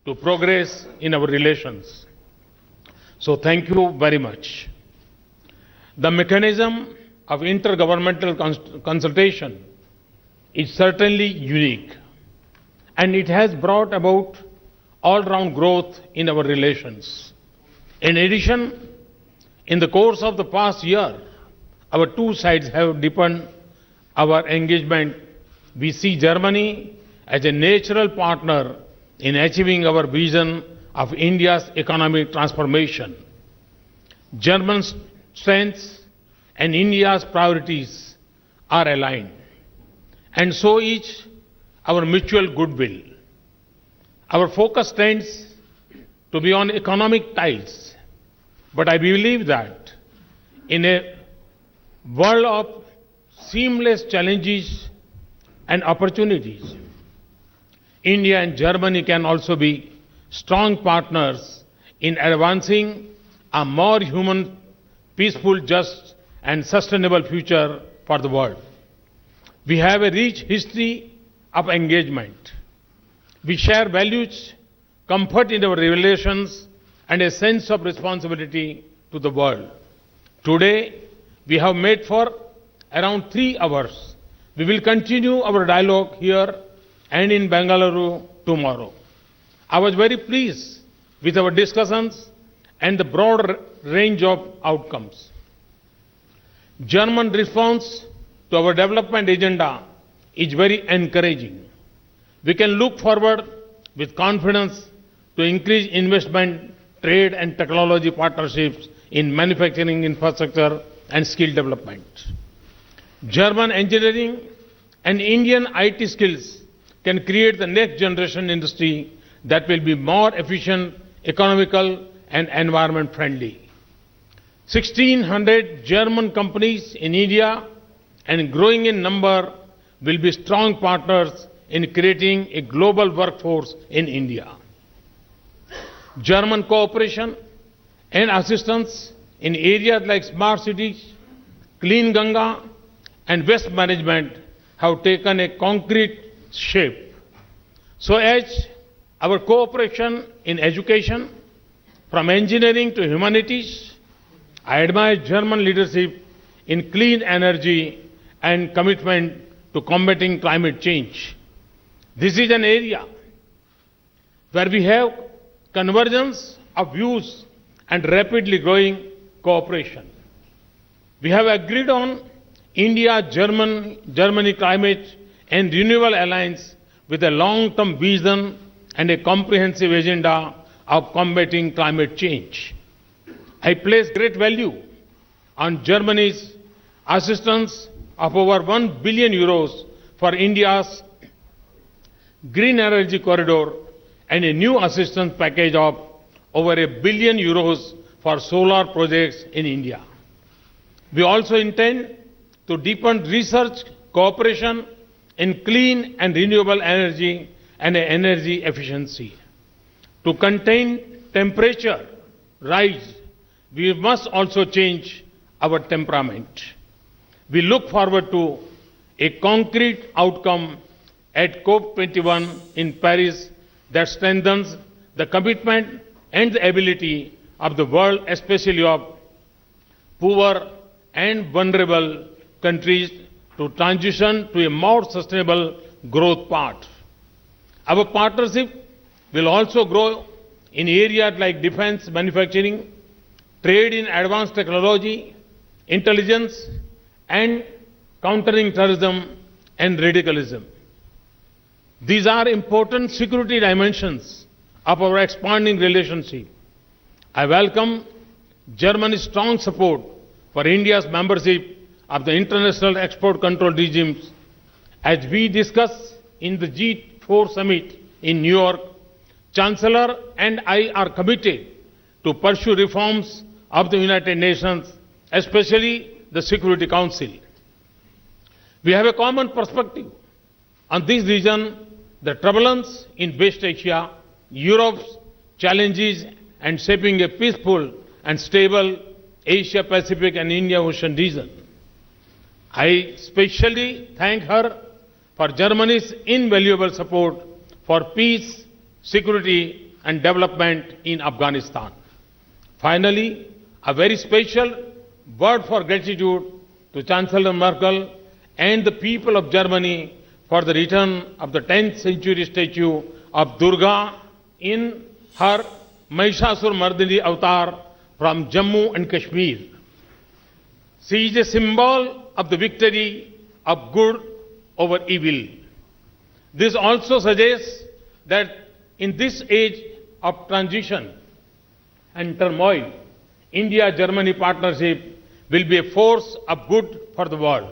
to progress in our relations. So thank you very much. The mechanism of intergovernmental consultation is certainly unique, and it has brought about all-round growth in our relations. In addition, in the course of the past year, our two sides have deepened our engagement. We see Germany as a natural partner in achieving our vision of India's economic transformation. German strengths and India's priorities are aligned, and so is our mutual goodwill. Our focus tends to be on economic ties, but I believe that in a world of seamless challenges and opportunities, India and Germany can also be strong partners in advancing a more human, peaceful, just, and sustainable future for the world. We have a rich history of engagement. We share values, comfort in our relations, and a sense of responsibility to the world. Today, we have met for around 3 hours. We will continue our dialogue here and in Bengaluru tomorrow. I was very pleased with our discussions and the broad range of outcomes. German response to our development agenda is very encouraging. We can look forward with confidence to increase investment, trade and technology partnerships in manufacturing infrastructure and skill development. German engineering and Indian IT skills can create the next generation industry that will be more efficient, economical and environment friendly. 1,600 German companies in India and growing in number will be strong partners in creating a global workforce in India. German cooperation and assistance in areas like smart cities, clean Ganga and waste management have taken a concrete shape. So as our cooperation in education, from engineering to humanities, I admire German leadership in clean energy and commitment to combating climate change. This is an area where we have convergence of views and rapidly growing cooperation. We have agreed on India-Germany Climate and Renewable Alliance with a long-term vision and a comprehensive agenda of combating climate change. I place great value on Germany's assistance of over 1 billion euros for India's green energy corridor and a new assistance package of over 1 billion euros for solar projects in India. We also intend to deepen research cooperation in clean and renewable energy and energy efficiency. To contain temperature rise, we must also change our temperament. We look forward to a concrete outcome at COP21 in Paris that strengthens the commitment and the ability of the world, especially of poor and vulnerable countries, to transition to a more sustainable growth path. Our partnership will also grow in areas like defense manufacturing, trade in advanced technology, intelligence, and countering terrorism and radicalism. These are important security dimensions of our expanding relationship. I welcome Germany's strong support for India's membership of the international export control regimes. As we discussed in the G4 summit in New York, Chancellor and I are committed to pursue reforms of the United Nations, especially the Security Council. We have a common perspective on this region, the turbulence in West Asia, Europe's challenges, and shaping a peaceful and stable Asia-Pacific and India-Ocean region. I especially thank her for Germany's invaluable support for peace, security, and development in Afghanistan. Finally, a very special word for gratitude to Chancellor Merkel and the people of Germany for the return of the 10th century statue of Durga in her Mahishasur-Mardini avatar from Jammu and Kashmir. She is a symbol of the victory of good over evil. This also suggests that in this age of transition and turmoil, India-Germany partnership will be a force of good for the world.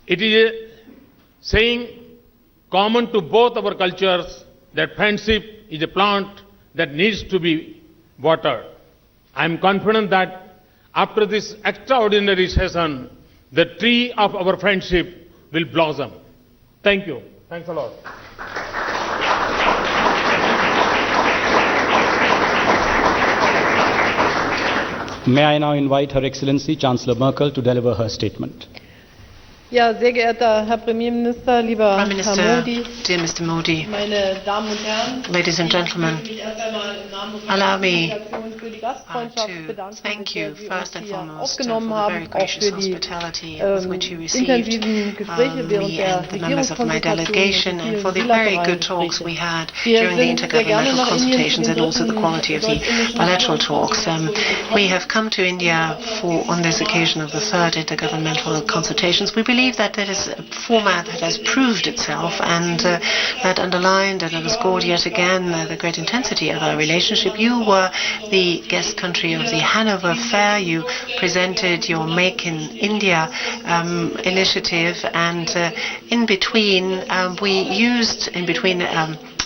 It is a saying common to both our cultures that friendship is a plant that needs to be watered. I am confident that after this extraordinary session, the tree of our friendship will blossom. Thank you. Thanks a lot. May I now invite Her Excellency Chancellor Merkel to deliver her statement. Ja, sehr geehrter Herr Premierminister, lieber Prime Minister, Herr Modi, dear Mr. Modi, meine Damen und Herren, ladies and gentlemen, allow me für die Gastfreundschaft to bedanken, thank you mit der Sie first uns and hier foremost for the aufgenommen very haben, auch gracious für die hospitality with which you received intensiven Gespräche während me der and the members of my Regierungskonsultationen delegation und and vielen for the very bilateralen good talks we Gespräche. had Wir during the sind sehr gerne intergovernmental nach Indien consultations zu and den also the quality of the deutsch-indischen bilateral talks. We have come to India on this occasion of the third intergovernmental consultations. We believe that it is a format that has proved itself and that underlined and underscored yet again the great intensity of our relationship. You were the guest country of the Hanover Fair. You presented your Make in India initiative, and in between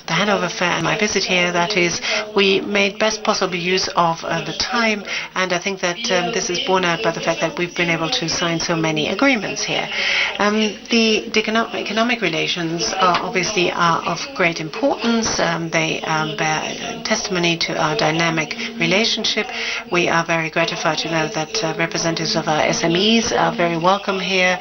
the Hanover Fair and my visit here, that is, we made best possible use of the time, and I think that this is borne out by the fact that we've been able to sign so many agreements here. The economic relations obviously are of great importance. They bear testimony to our dynamic relationship. We are very gratified to know that representatives of our SMEs are very welcome here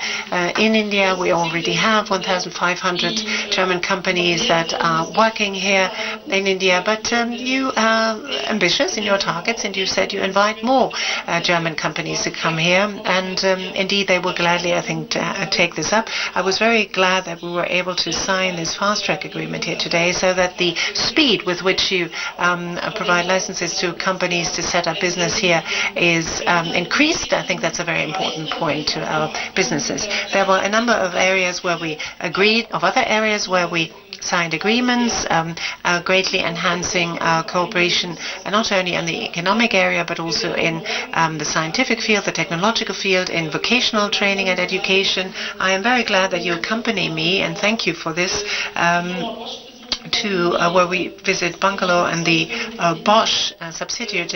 in India. We already have 1,500 German companies that are working here in India, but you are ambitious in your targets, and you said you invite more German companies to come here, and indeed they will gladly, I think, take this up. I was very glad that we were able to sign this fast-track agreement here today, so that the speed with which you provide licenses to companies to set up business here is increased. I think that's a very important point to our businesses. There were a number of areas where we agreed, of other areas where we signed agreements, greatly enhancing our cooperation, not only in the economic area, but also in the scientific field, the technological field, in vocational training and education. I am very glad that you accompany me, and thank you for this, to where we visit Bangalore and the Bosch subsidiary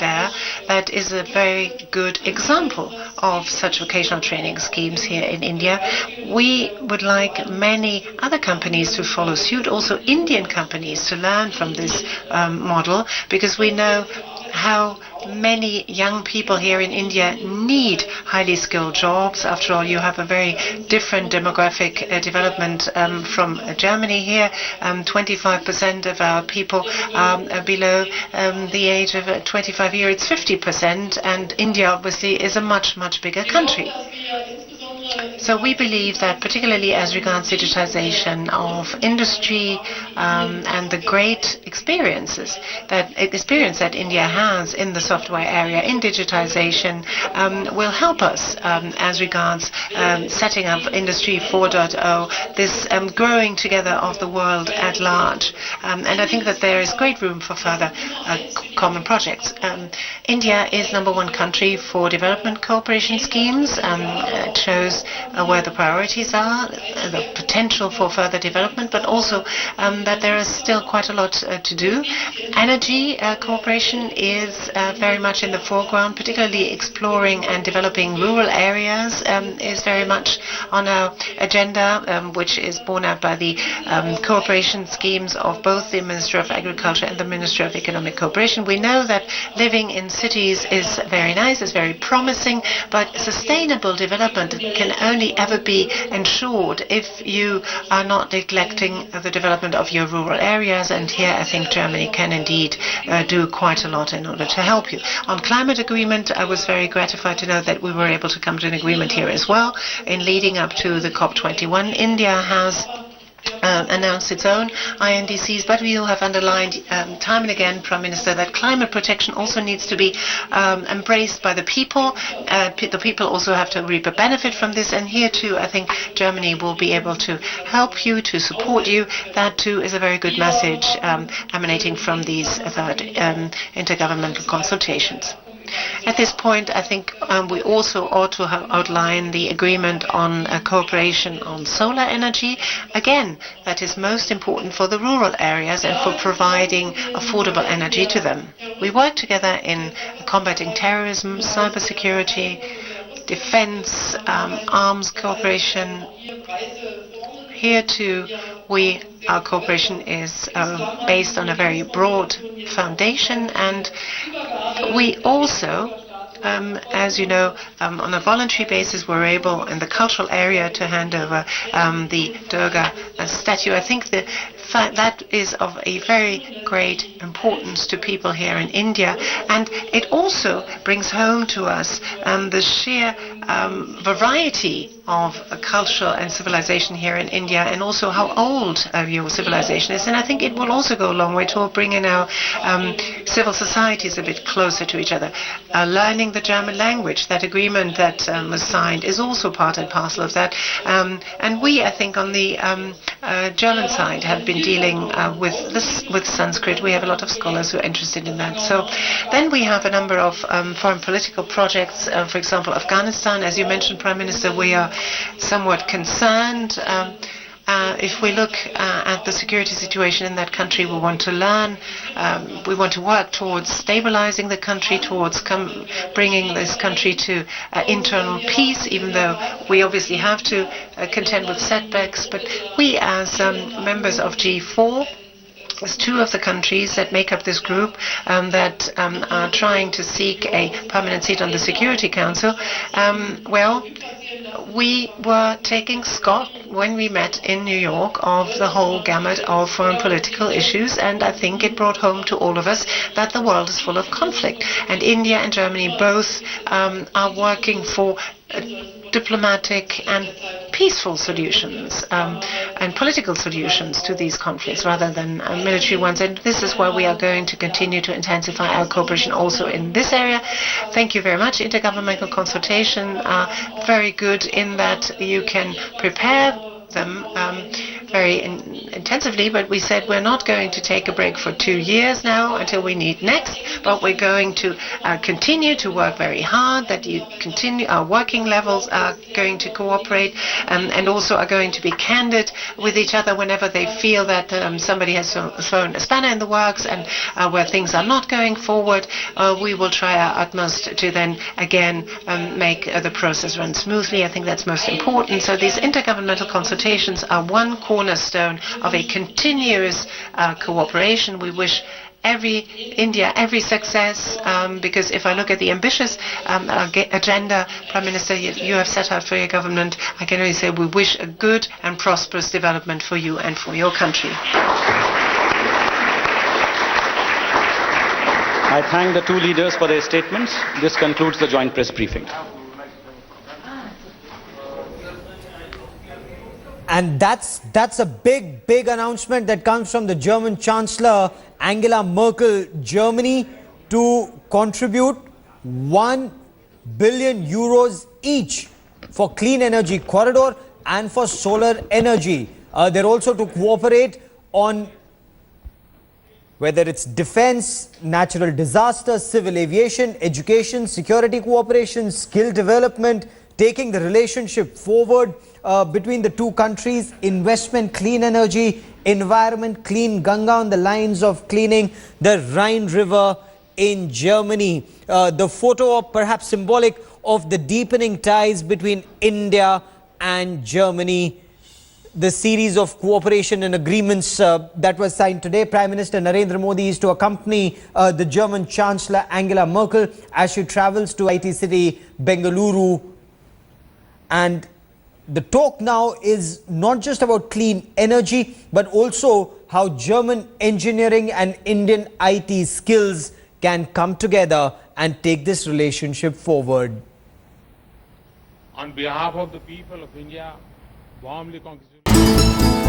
there. That is a very good example of such vocational training schemes here in India. We would like many other companies to follow suit, also Indian companies, to learn from this model, because we know how many young people here in India need highly skilled jobs. After all, you have a very different demographic development from Germany here. 25% of our people are below the age of 25 years. It's 50%, and India obviously is a much, much bigger country. So we believe that, particularly as regards digitization of industry and the great experience that India has in the software area in digitization will help us as regards setting up Industry 4.0, this growing together of the world at large. And I think that there is great room for further common projects. India is #1 country for development cooperation schemes. It shows where the priorities are, the potential for further development, but also that there is still quite a lot to do. Energy cooperation is very much in the foreground, particularly exploring and developing rural areas is very much on our agenda, which is borne out by the cooperation schemes of both the Ministry of Agriculture and the Ministry of Economic Cooperation. We know that living in cities is very nice, is very promising, but sustainable development can only ever be ensured if you are not neglecting the development of your rural areas, and here I think Germany can indeed do quite a lot in order to help you. On climate agreement, I was very gratified to know that we were able to come to an agreement here as well. In leading up to the COP21, India has announced its own INDCs, but we have underlined time and again, Prime Minister, that climate protection also needs to be embraced by the people. The people also have to reap a benefit from this, and here too I think Germany will be able to help you, to support you. That too is a very good message emanating from these third intergovernmental consultations. At this point, I think we also ought to outline the agreement on cooperation on solar energy. Again, that is most important for the rural areas and for providing affordable energy to them. We work together in combating terrorism, cybersecurity, defense, arms cooperation. Here too, our cooperation is based on a very broad foundation, and we also, as you know, on a voluntary basis, we're able in the cultural area to hand over the Durga statue. I think that is of a very great importance to people here in India, and it also brings home to us the sheer variety of culture and civilization here in India, and also how old your civilization is. And I think it will also go a long way to bringing our civil societies a bit closer to each other. Learning the German language, that agreement that was signed, is also part and parcel of that. And we, I think, on the German side have been dealing with Sanskrit. We have a lot of scholars who are interested in that. So then we have a number of foreign political projects. For example, Afghanistan, as you mentioned, Prime Minister, we are somewhat concerned. If we look at the security situation in that country, we want to learn, we want to work towards stabilizing the country, towards bringing this country to internal peace, even though we obviously have to contend with setbacks. But we, as members of G4, there's two of the countries that make up this group that are trying to seek a permanent seat on the Security Council. We were taking stock when we met in New York of the whole gamut of foreign political issues, and I think it brought home to all of us that the world is full of conflict. And India and Germany both are working for diplomatic and peaceful solutions and political solutions to these conflicts rather than military ones. And this is why we are going to continue to intensify our cooperation also in this area. Thank you very much. Intergovernmental consultation are very good in that you can prepare them very intensively, but we said we're not going to take a break for 2 years now until we meet next, but we're going to continue to work very hard, that you continue, our working levels are going to cooperate and also are going to be candid with each other whenever they feel that somebody has thrown a spanner in the works and where things are not going forward. We will try our utmost to then again make the process run smoothly. I think that's most important. So these intergovernmental consultations are one cornerstone of a continuous cooperation. We wish India every success, because if I look at the ambitious agenda, Prime Minister, you have set out for your government, I can only say we wish a good and prosperous development for you and for your country. I thank the two leaders for their statements. This concludes the joint press briefing. And that's a big announcement that comes from the German Chancellor Angela Merkel. Germany to contribute 1 billion euros each for clean energy corridor and for solar energy. They're also to cooperate on whether it's defense, natural disasters, civil aviation, education, security cooperation, skill development, taking the relationship forward between the two countries, investment, clean energy, environment, clean Ganga on the lines of cleaning the Rhine River in Germany. The photo, perhaps symbolic of the deepening ties between India and Germany. The series of cooperation and agreements that was signed today. Prime Minister Narendra Modi is to accompany the German Chancellor Angela Merkel as she travels to IT city Bengaluru, and the talk now is not just about clean energy, but also how German engineering and Indian IT skills can come together and take this relationship forward. On behalf of the people of India, warmly congratulate.